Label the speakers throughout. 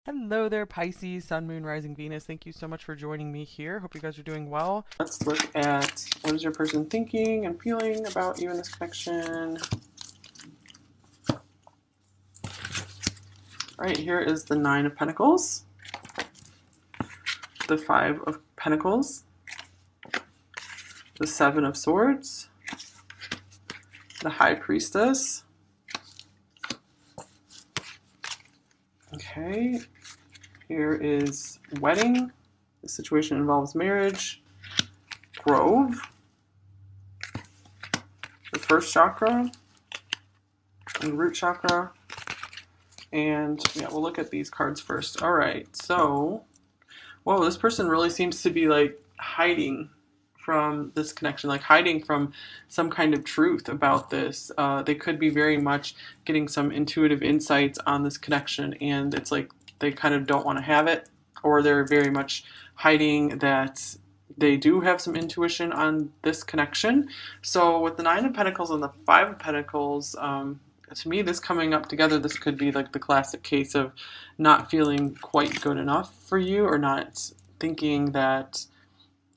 Speaker 1: Hello there, Pisces, Sun, Moon, Rising, Venus. Thank you so much for joining me here. Hope you guys are doing well. Let's look at what is your person thinking and feeling about you in this connection. All right, here is the Nine of Pentacles, the Five of Pentacles, the Seven of Swords, the High Priestess. Okay, here is Wedding. The situation involves marriage. Grove, the first chakra, and the root chakra. And yeah, we'll look at these cards first. All right, so, whoa, this person really seems to be like hiding from this connection, like hiding from some kind of truth about this. They could be very much getting some intuitive insights on this connection, and it's like they kind of don't want to have it, or they're very much hiding that they do have some intuition on this connection. So with the Nine of Pentacles and the Five of Pentacles, to me, this coming up together, this could be like the classic case of not feeling quite good enough for you, or not thinking that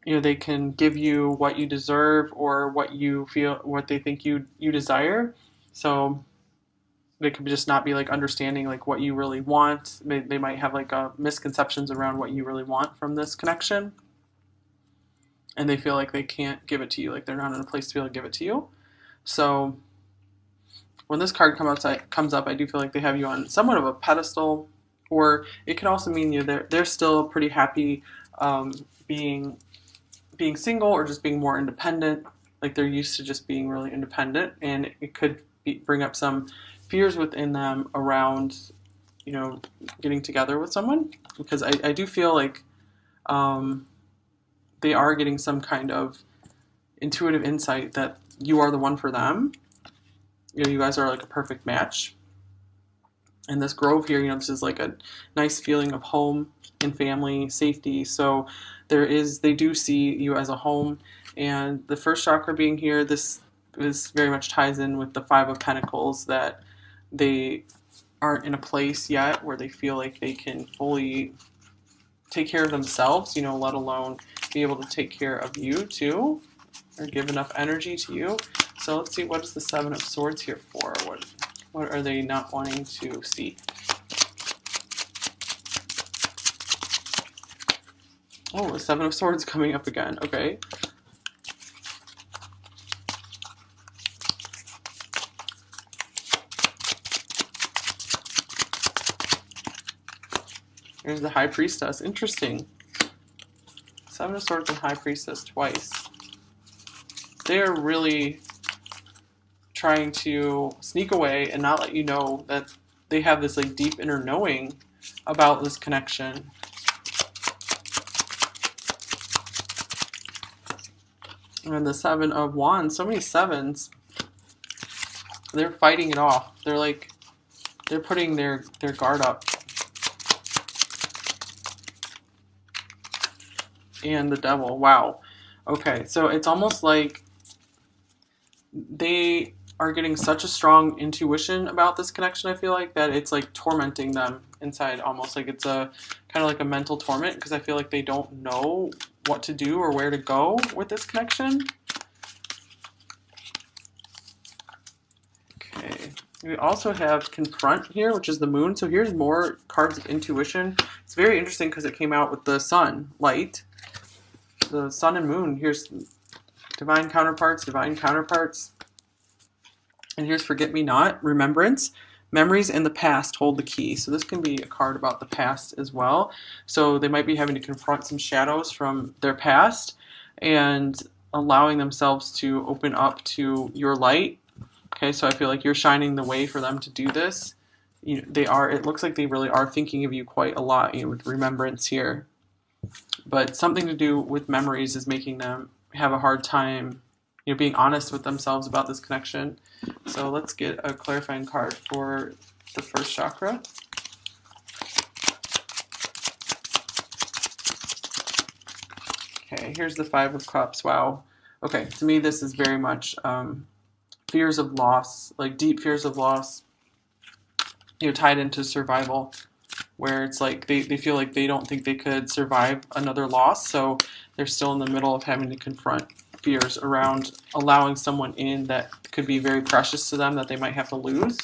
Speaker 1: they can give you what you deserve or what you feel, what they think you desire. So they could just not be like understanding like what you really want. They might have like misconceptions around what you really want from this connection, and they feel like they can't give it to you, like they're not in a place to be able to give it to you. So when this card comes up, I do feel like they have you on somewhat of a pedestal, or it can also mean they're still pretty happy being single, or just being more independent. Like they're used to just being really independent, and it could bring up some fears within them around getting together with someone, because I do feel like they are getting some kind of intuitive insight that you are the one for them. You guys are like a perfect match. And this grove here, this is like a nice feeling of home and family, safety. So they do see you as a home. And the first chakra being here, this very much ties in with the Five of Pentacles, that they aren't in a place yet where they feel like they can fully take care of themselves, let alone be able to take care of you too, or give enough energy to you. So let's see, what is the Seven of Swords here for? What are they not wanting to see? Oh, the Seven of Swords coming up again. Okay. There's the High Priestess. Interesting. Seven of Swords and High Priestess twice. They are really trying to sneak away and not let you know that they have this like deep inner knowing about this connection. And the Seven of Wands, so many sevens. They're fighting it off. They're putting their guard up. And the Devil. Wow. Okay, so it's almost like they are getting such a strong intuition about this connection, I feel like, that it's like tormenting them inside, almost like it's a kind of like a mental torment, because I feel like they don't know what to do or where to go with this connection. Okay, we also have Confront here, which is the Moon. So here's more cards of intuition. It's very interesting because it came out with the Sun, light, the Sun and Moon. Here's divine counterparts, and here's Forget-Me-Not, remembrance. Memories in the past hold the key. So this can be a card about the past as well. So they might be having to confront some shadows from their past and allowing themselves to open up to your light. Okay, so I feel like you're shining the way for them to do this. It looks like they really are thinking of you quite a lot, with remembrance here. But something to do with memories is making them have a hard time, being honest with themselves about this connection. So let's get a clarifying card for the first chakra. Okay, here's the Five of Cups. Wow. Okay, to me this is very much fears of loss, like deep fears of loss, tied into survival. where it's like they feel like they don't think they could survive another loss, so they're still in the middle of having to confront fears around allowing someone in that could be very precious to them that they might have to lose.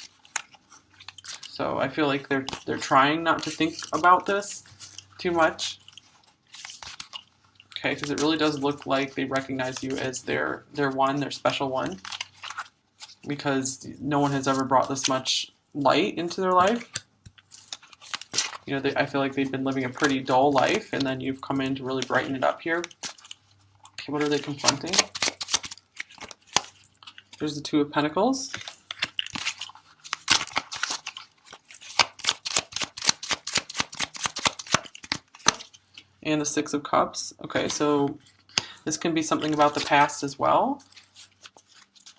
Speaker 1: So I feel like they're trying not to think about this too much. Okay, because it really does look like they recognize you as their one, their special one, because no one has ever brought this much light into their life. You know, I feel like they've been living a pretty dull life, and then you've come in to really brighten it up here. Okay, what are they confronting? There's the Two of Pentacles. And the Six of Cups. Okay, so this can be something about the past as well.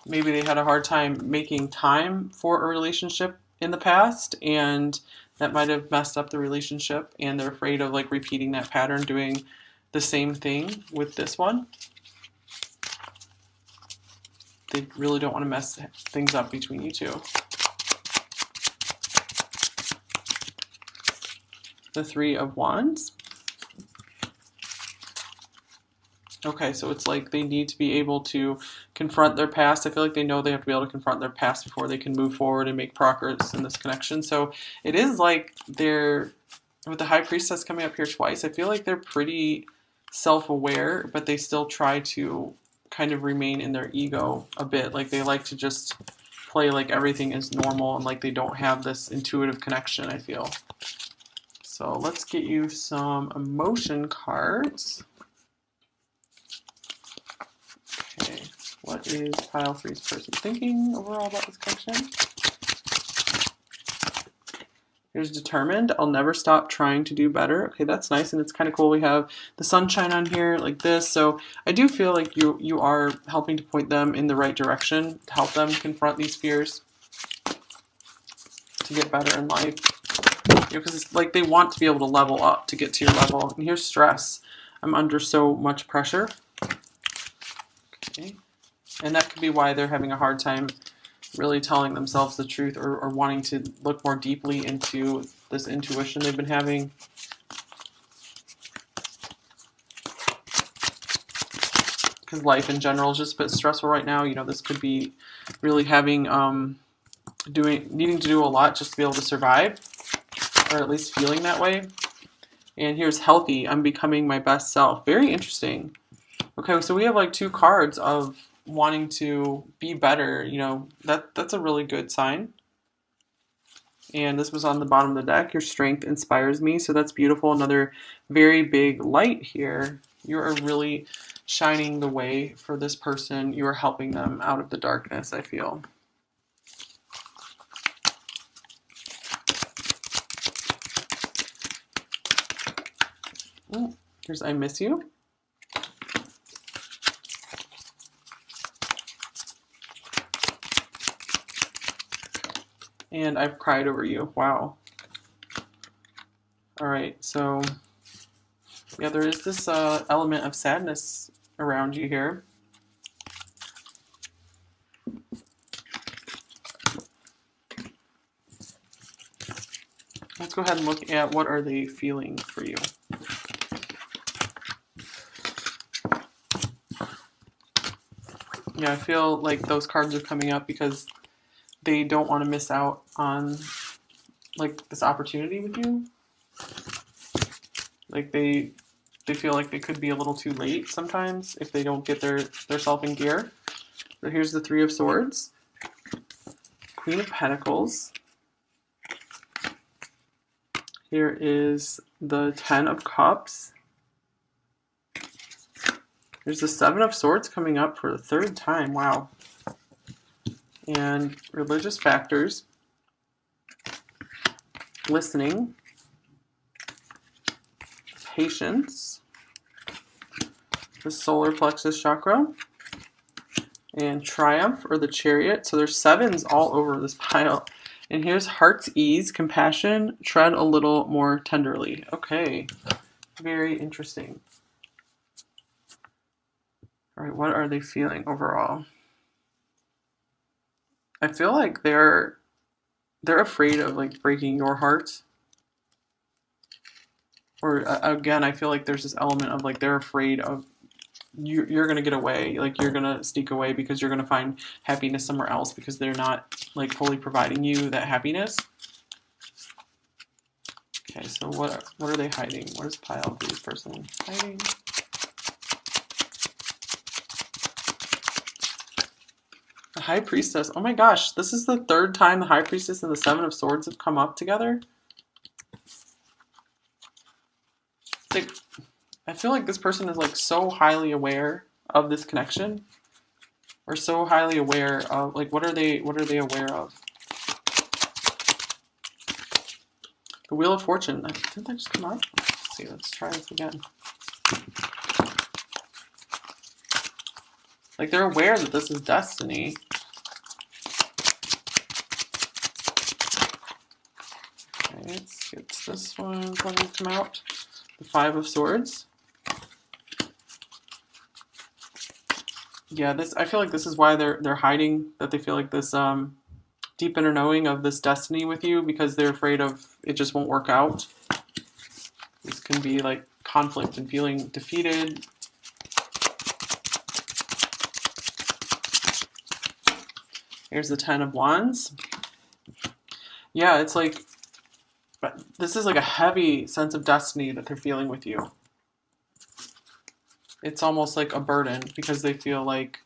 Speaker 1: Maybe they had a hard time making time for a relationship in the past, and that might have messed up the relationship, and they're afraid of like repeating that pattern, doing the same thing with this one. They really don't want to mess things up between you two. The Three of Wands. Okay, so it's like they need to be able to confront their past. I feel like they know they have to be able to confront their past before they can move forward and make progress in this connection. So it is like they're, with the High Priestess coming up here twice, I feel like they're pretty self-aware, but they still try to kind of remain in their ego a bit. Like they like to just play like everything is normal and like they don't have this intuitive connection, I feel. So let's get you some emotion cards. Okay, what is pile three's person thinking overall about this connection? Here's determined. I'll never stop trying to do better. Okay, that's nice, and it's kind of cool. We have the sunshine on here like this. So I do feel like you are helping to point them in the right direction to help them confront these fears to get better in life. You know, because it's like they want to be able to level up to get to your level. And here's stress. I'm under so much pressure. Okay. And that could be why they're having a hard time really telling themselves the truth, or wanting to look more deeply into this intuition they've been having. Because life in general is just a bit stressful right now. You know, this could be really having, needing to do a lot just to be able to survive, or at least feeling that way. And here's healthy. I'm becoming my best self. Very interesting. Okay, so we have like two cards of wanting to be better. You know, that's a really good sign. And this was on the bottom of the deck. Your strength inspires me. So that's beautiful. Another very big light here. You are really shining the way for this person. You are helping them out of the darkness, I feel. Oh, here's I miss you. And I've cried over you. Wow. All right, so yeah, there is this element of sadness around you here. Let's go ahead and look at what are they feeling for you. Yeah, I feel like those cards are coming up because they don't want to miss out on like this opportunity with you. Like they feel like they could be a little too late sometimes if they don't get their self in gear. So here's the Three of Swords, Queen of Pentacles. Here is the Ten of Cups. There's the Seven of Swords coming up for the third time. Wow. And religious factors, listening, patience, the solar plexus chakra, and triumph, or the Chariot. So there's sevens all over this pile. And here's heart's ease, compassion, tread a little more tenderly. Okay, very interesting. All right, what are they feeling overall? I feel like they're afraid of like breaking your heart. or again, I feel like there's this element of like they're afraid of you're going to get away, like you're going to sneak away because you're going to find happiness somewhere else because they're not like fully providing you that happiness. Okay, so what are they hiding? What is Pile B's person hiding? The High Priestess. Oh my gosh, this is the third time the High Priestess and the Seven of Swords have come up together. Like, I feel like this person is like so highly aware of this connection, or so highly aware of like what are they aware of? The Wheel of Fortune. Didn't that just come up? Let's see. Let's try this again. Like they're aware that this is destiny. Okay, let's get this one going to come out. The Five of Swords. Yeah, I feel like this is why they're hiding, that they feel like this deep inner knowing of this destiny with you, because they're afraid of it just won't work out. This can be like conflict and feeling defeated. Here's the Ten of Wands. Yeah, it's like, this is like a heavy sense of destiny that they're feeling with you. It's almost like a burden because they feel like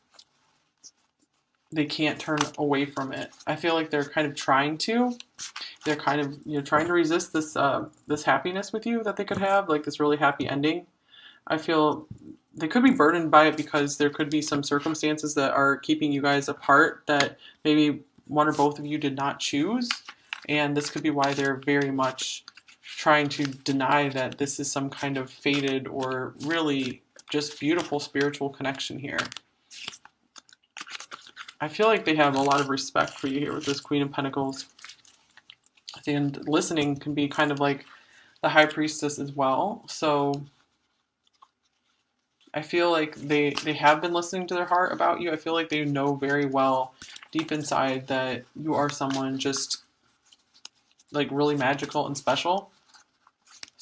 Speaker 1: they can't turn away from it. I feel like they're kind of trying to. They're kind of, trying to resist this this happiness with you that they could have, like this really happy ending. I feel they could be burdened by it because there could be some circumstances that are keeping you guys apart that maybe one or both of you did not choose. And this could be why they're very much trying to deny that this is some kind of fated or really just beautiful spiritual connection here. I feel like they have a lot of respect for you here with this Queen of Pentacles. And listening can be kind of like the High Priestess as well. So I feel like they have been listening to their heart about you. I feel like they know very well deep inside that you are someone just like really magical and special.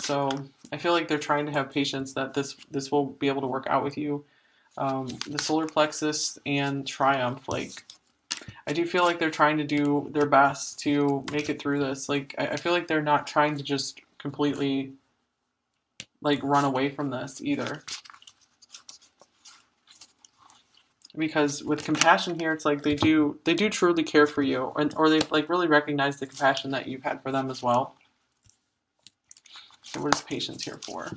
Speaker 1: So I feel like they're trying to have patience that this will be able to work out with you. The solar plexus and triumph, like I do feel like they're trying to do their best to make it through this. Like I feel like they're not trying to just completely like run away from this either. Because with compassion here, it's like they do truly care for you, or they like really recognize the compassion that you've had for them as well. So what is patience here for?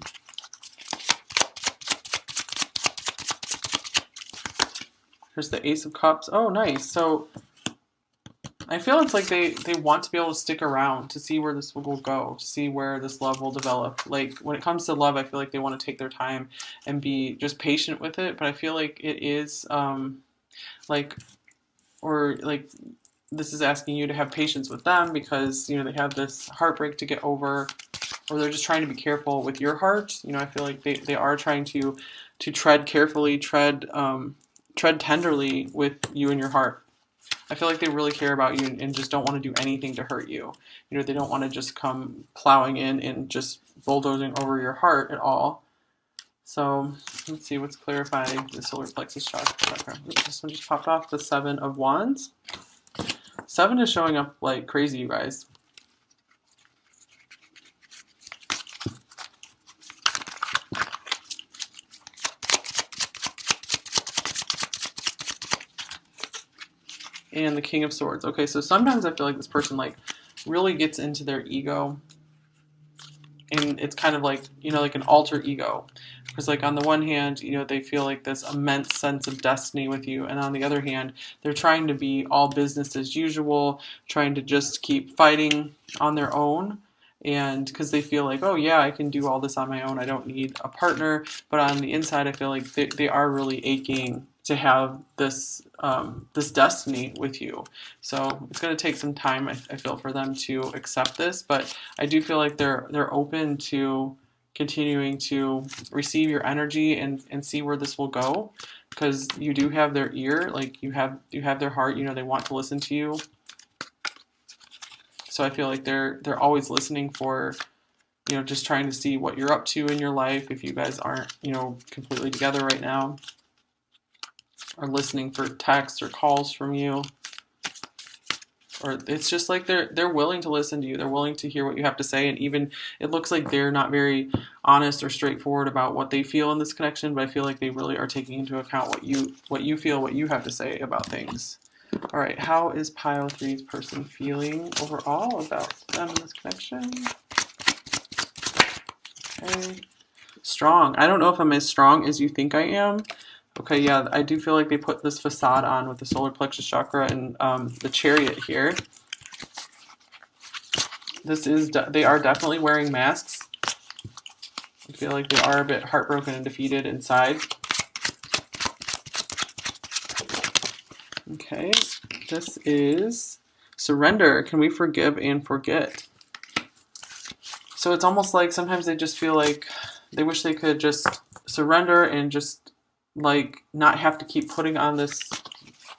Speaker 1: Here's the Ace of Cups. Oh, nice. So I feel it's like they want to be able to stick around to see where this will go, to see where this love will develop. Like when it comes to love, I feel like they want to take their time and be just patient with it. But I feel like it is this is asking you to have patience with them because, they have this heartbreak to get over, or they're just trying to be careful with your heart. I feel like they are trying to tread carefully, tread tenderly with you and your heart. I feel like they really care about you and just don't want to do anything to hurt you. They don't want to just come plowing in and just bulldozing over your heart at all. So let's see what's clarifying the solar plexus chakra. Oops, this one just popped off. The Seven of Wands. 7 is showing up like crazy, you guys. And the King of Swords. Okay, so sometimes I feel like this person like really gets into their ego, and it's kind of like, like an alter ego. Because like on the one hand, they feel like this immense sense of destiny with you, and on the other hand, they're trying to be all business as usual, trying to just keep fighting on their own. And because they feel like, oh yeah, I can do all this on my own, I don't need a partner. But on the inside, I feel like they are really aching to have this this destiny with you. So it's going to take some time, I feel, for them to accept this. But I do feel like they're open to continuing to receive your energy and see where this will go, because you do have their ear, like you have their heart. They want to listen to you. So I feel like they're always listening for you know, just trying to see what you're up to in your life if you guys aren't, you know, completely together right now, or listening for texts or calls from you. Or it's just like they're willing to listen to you. They're willing to hear what you have to say. And even it looks like they're not very honest or straightforward about what they feel in this connection, but I feel like they really are taking into account what you feel, what you have to say about things. All right, how is pile three's person feeling overall about them in this connection? Okay. Strong. I don't know if I'm as strong as you think I am. Okay, yeah, I do feel like they put this facade on with the solar plexus chakra and the chariot here. They are definitely wearing masks. I feel like they are a bit heartbroken and defeated inside. Okay, this is surrender. Can we forgive and forget? So it's almost like sometimes they just feel like they wish they could just surrender and just like not have to keep putting on this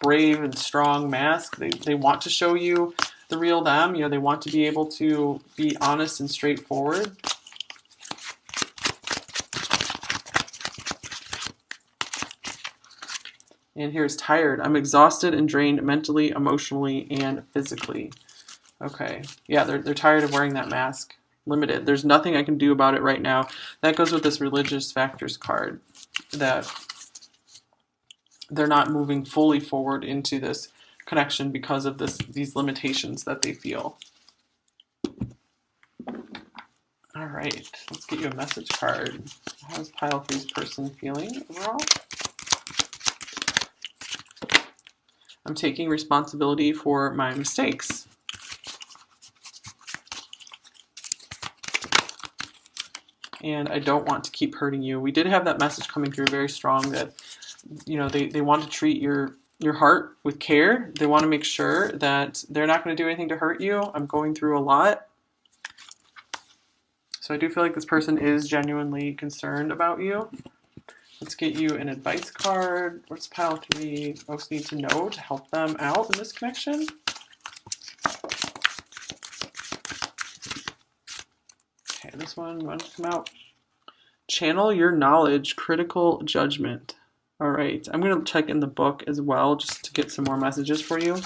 Speaker 1: brave and strong mask. They want to show you the real them. You know, they want to be able to be honest and straightforward. And here's tired. I'm exhausted and drained mentally, emotionally, and physically. Okay. Yeah, they're tired of wearing that mask. Limited. There's nothing I can do about it right now. That goes with this religious factors card, that they're not moving fully forward into this connection because of these limitations that they feel. All right, let's get you a message card. How's pile three's person feeling overall? I'm taking responsibility for my mistakes. And I don't want to keep hurting you. We did have that message coming through very strong that, you know, they want to treat your heart with care. They want to make sure that they're not going to do anything to hurt you. I'm going through a lot. So I do feel like this person is genuinely concerned about you. Let's get you an advice card. What's pile three most need to know to help them out in this connection? Okay, this one wants to come out. Channel your knowledge, critical judgment. All right, I'm going to check in the book as well just to get some more messages for you.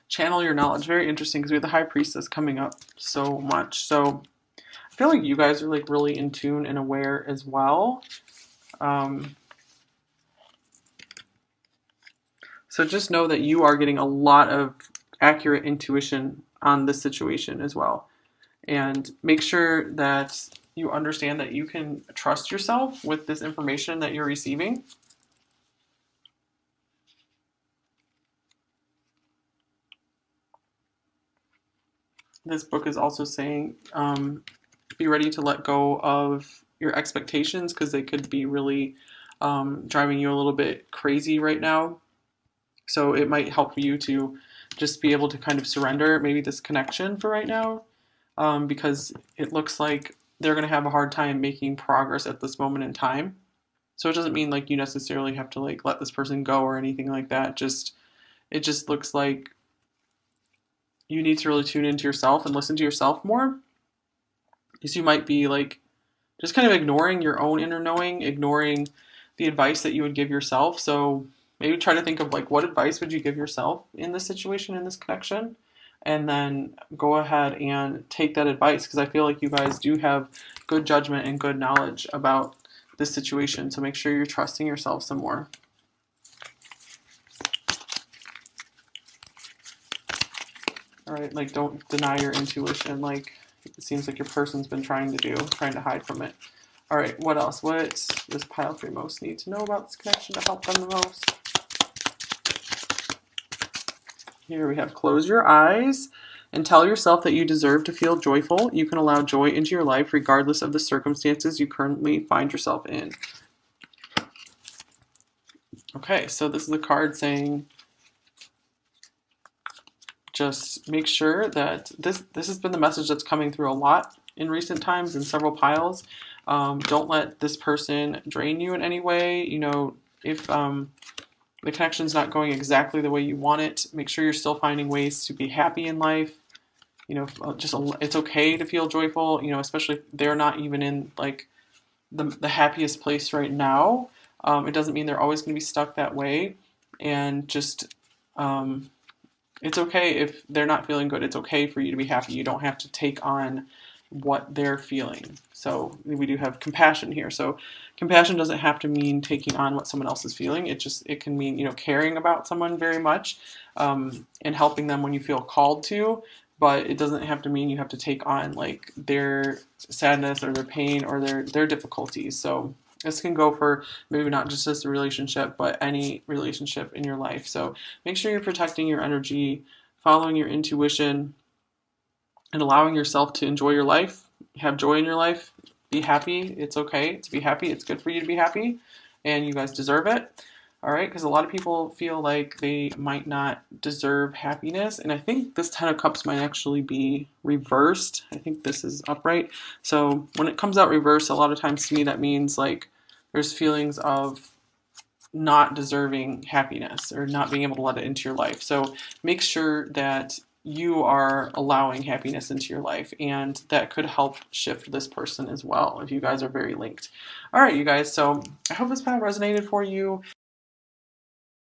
Speaker 1: Channel your knowledge. Very interesting because we have the High Priestess coming up so much. So I feel like you guys are like really in tune and aware as well. So just know that you are getting a lot of accurate intuition on this situation as well. And make sure that you understand that you can trust yourself with this information that you're receiving. This book is also saying be ready to let go of your expectations because they could be really driving you a little bit crazy right now. So it might help you to just be able to kind of surrender maybe this connection for right now, because it looks like they're going to have a hard time making progress at this moment in time. So it doesn't mean like you necessarily have to like let this person go or anything like that. It just looks like you need to really tune into yourself and listen to yourself more, because you might be like just kind of ignoring your own inner knowing, ignoring the advice that you would give yourself. So maybe try to think of like what advice would you give yourself in this situation, in this connection, and then go ahead and take that advice, because I feel like you guys do have good judgment and good knowledge about this situation. So make sure you're trusting yourself some more. All right, like don't deny your intuition like it seems like your person's been trying to hide from it. All right, what else? What does pile three most need to know about this connection to help them the most? Here we have close your eyes and tell yourself that you deserve to feel joyful. You can allow joy into your life regardless of the circumstances you currently find yourself in. Okay, so this is a card saying just make sure that this has been the message that's coming through a lot in recent times in several piles. Don't let this person drain you in any way. You know, if the connection's not going exactly the way you want it, make sure you're still finding ways to be happy in life. you know, it's okay to feel joyful, you know, especially if they're not even in like the happiest place right now. It doesn't mean they're always going to be stuck that way. And just, it's okay if they're not feeling good. It's okay for you to be happy. You don't have to take on what they're feeling. So we do have compassion here. So compassion doesn't have to mean taking on what someone else is feeling. It can mean, you know, caring about someone very much, and helping them when you feel called to. But it doesn't have to mean you have to take on like their sadness or their pain or their difficulties. So this can go for maybe not just this relationship, but any relationship in your life. So make sure you're protecting your energy, following your intuition, and allowing yourself to enjoy your life, have joy in your life, be happy. It's okay to be happy. It's good for you to be happy, and you guys deserve it. All right, because a lot of people feel like they might not deserve happiness, and I think this Ten of Cups might actually be reversed. I think this is upright. So when it comes out reversed, a lot of times to me that means like there's feelings of not deserving happiness or not being able to let it into your life. So make sure that you are allowing happiness into your life, and that could help shift this person as well if you guys are very linked. All right, you guys, so I hope this path resonated for you.